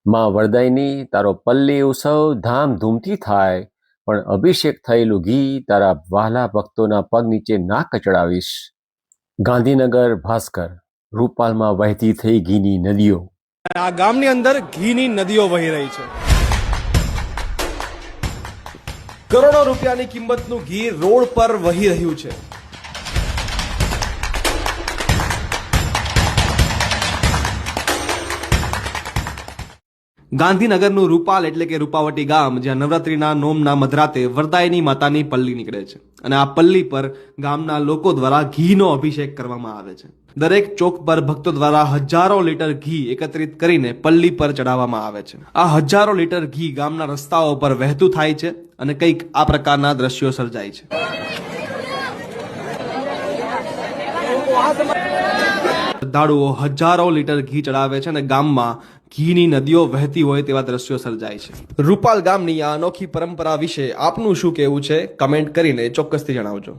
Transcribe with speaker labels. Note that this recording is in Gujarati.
Speaker 1: માં વરદાયની તારો પલ્લી ઉત્સવ ધામધૂમથી થાય, પણ અભિષેક થયેલું ઘી તારા વહાલા ભક્તોના પગ નીચે ના કચડાવીશ. ગાંધીનગર ભાસ્કર. રૂપાલમાં વહેતી થઈ ઘીની નદીઓ.
Speaker 2: આ ગામની અંદર ઘીની નદીઓ વહી રહી છે. કરોડો રૂપિયાની કિંમતનું ઘી રોડ પર વહી રહ્યું છે. ગાંધીનગરનું રૂપાલ એટલે કે રૂપાવટી ગામ, જ્યાં નવરાત્રીના નોમના મધરાતે વરદાયની માતાની પલ્લી નીકળે છે અને આ પલ્લી પર ગામના લોકો દ્વારા ઘીનો અભિષેક કરવામાં આવે છે. દરેક ચોક પર ભક્તો દ્વારા હજારો લીટર ઘી એકત્રિત કરીને પલ્લી પર ચડાવવામાં આવે છે. આ હજારો લીટર ઘી ગામના રસ્તાઓ પર વહેતું થાય છે અને કંઈક આ પ્રકારના દ્રશ્યો સર્જાય છે. શ્રદ્ધાળુઓ હજારો લીટર ઘી ચડાવે છે અને ગામમાં ઘીની નદીઓ વહેતી હોય તેવા દ્રશ્યો સર્જાય છે. રૂપાલ ગામની આ અનોખી પરંપરા વિશે આપનું શું કહેવું છે? કમેન્ટ કરીને ચોક્કસથી જણાવજો.